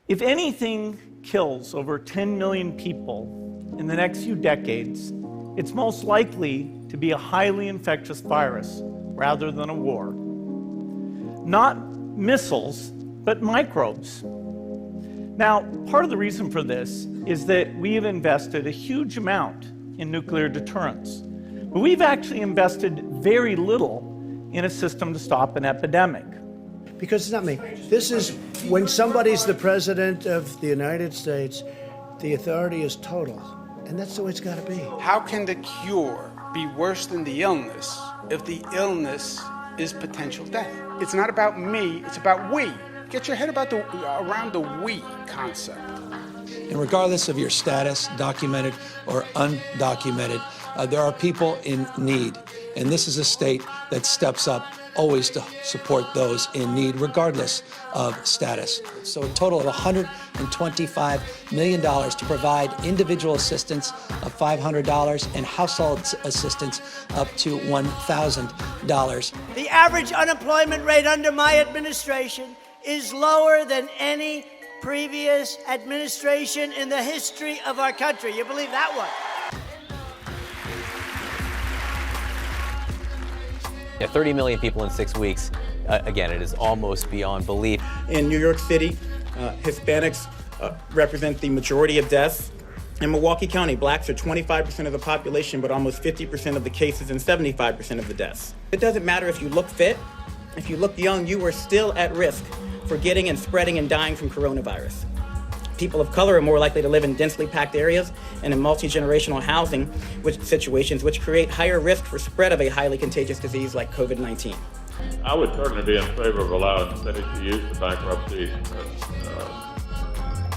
If anything kills over 10 million people in the next few decades, it's most likely to be a highly infectious virus rather than a war. Not missiles, but microbes. Now, part of the reason for this is that we have invested a huge amount in nuclear deterrence, but we've actually invested very little in a system to stop an epidemic. Because it's not me. This is when somebody's the president of the United States, the authority is total. And that's the way it's got to be. How can the cure be worse than the illness if the illness is potential death? It's not about me, it's about we. Get your head around the we concept. And regardless of your status, documented or undocumented, there are people in need. And this is a state that steps up always to support those in need, regardless of status. So a total of $125 million to provide individual assistance of $500 and household assistance up to $1,000. The average unemployment rate under my administration is lower than any previous administration in the history of our country. You believe that one? Yeah, 30 million people in 6 weeks. Again, it is almost beyond belief. In New York City, Hispanics represent the majority of deaths. In Milwaukee County, blacks are 25% of the population, but almost 50% of the cases and 75% of the deaths. It doesn't matter if you look fit, if you look young, you are still at risk for getting and spreading and dying from coronavirus. People of color are more likely to live in densely packed areas and in multi-generational housing situations, which create higher risk for spread of a highly contagious disease like COVID-19. I would certainly be in favor of allowing cities to use the bankruptcy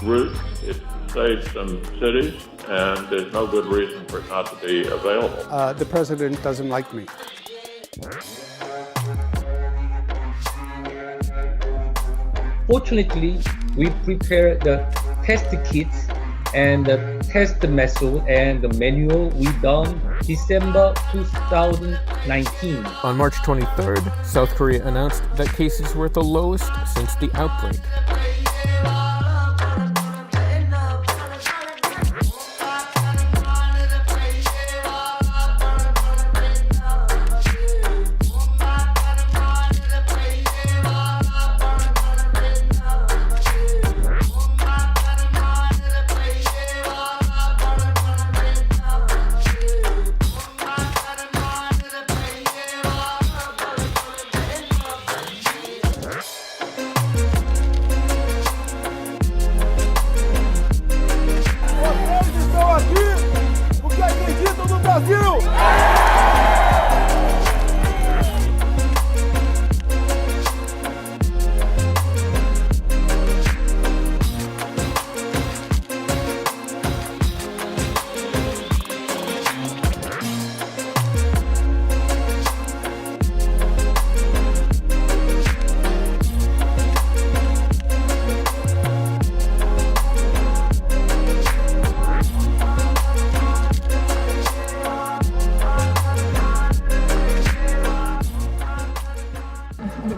route. It saves some cities, and there's no good reason for it not to be available. The president doesn't like me. Fortunately, we prepared the test kits and the test method and the manual we done December 2019. On March 23rd, South Korea announced that cases were at the lowest since the outbreak.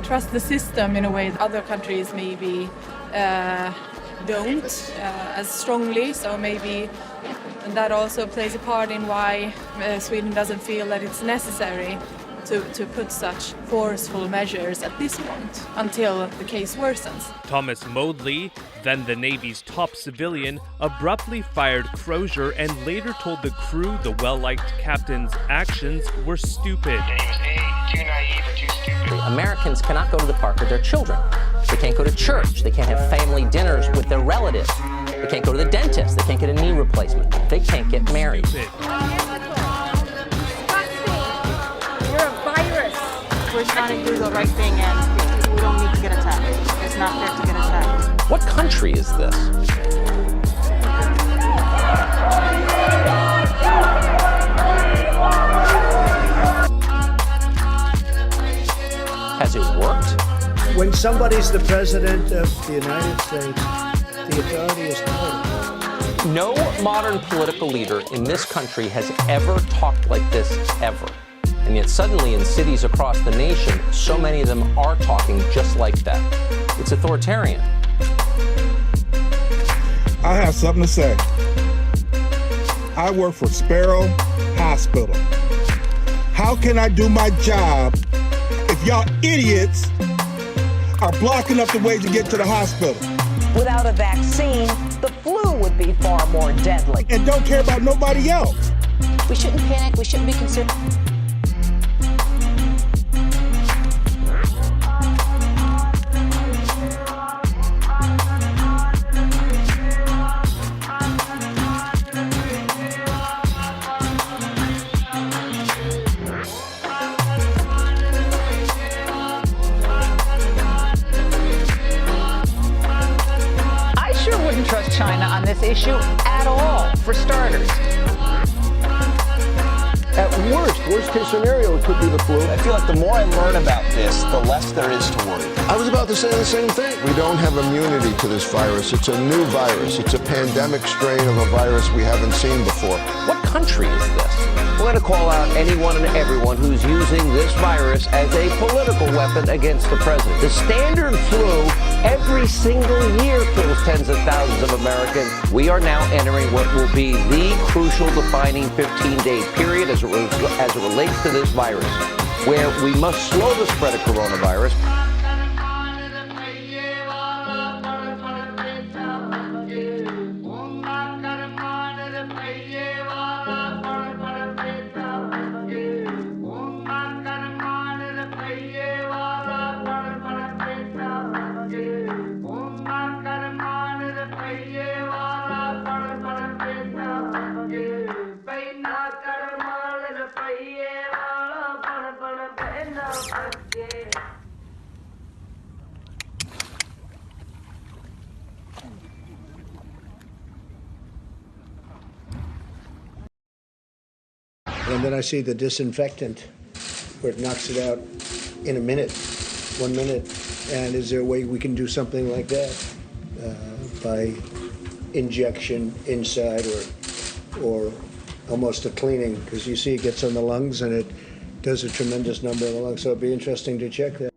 Trust the system in a way that other countries maybe don't as strongly, so maybe that also plays a part in why Sweden doesn't feel that it's necessary to put such forceful measures at this point until the case worsens. Thomas Modly, then the Navy's top civilian, abruptly fired Crozier and later told the crew the well-liked captain's actions were stupid. He was A, too naive or too stupid. Americans cannot go to the park with their children. They can't go to church. They can't have family dinners with their relatives. They can't go to the dentist. They can't get a knee replacement. They can't get married. You're a virus. We're trying to do the right thing, and we don't need to get attacked. It's not fair to get attacked. What country is this? Has it worked? When somebody's the president of the United States, the authority is total. No modern political leader in this country has ever talked like this, ever. And yet suddenly in cities across the nation, so many of them are talking just like that. It's authoritarian. have something to say. I work for Sparrow Hospital. How can I do my job if y'all idiots are blocking up the way to get to the hospital? Without a vaccine, the flu would be far more deadly. And don't care about nobody else. We shouldn't panic. We shouldn't be concerned. Trust China on this issue at all, for starters. At worst case scenario, it could be the flu. I feel like the more I learn about this, the less there is to worry about. I was about to say the same thing. We don't have immunity to this virus. It's a new virus. It's a pandemic strain of a virus we haven't seen before. What country is this? We're going to call out anyone and everyone who's using this virus as a political weapon against the president. The standard flu every single year kills tens of thousands of Americans. We are now entering what will be the crucial defining 15-day period as it relates to this virus, where we must slow the spread of coronavirus. And then I see the disinfectant where it knocks it out in a minute, 1 minute. And is there a way we can do something like that by injection inside or almost a cleaning? Because you see it gets on the lungs and it does a tremendous number of the lungs. So it'd be interesting to check that.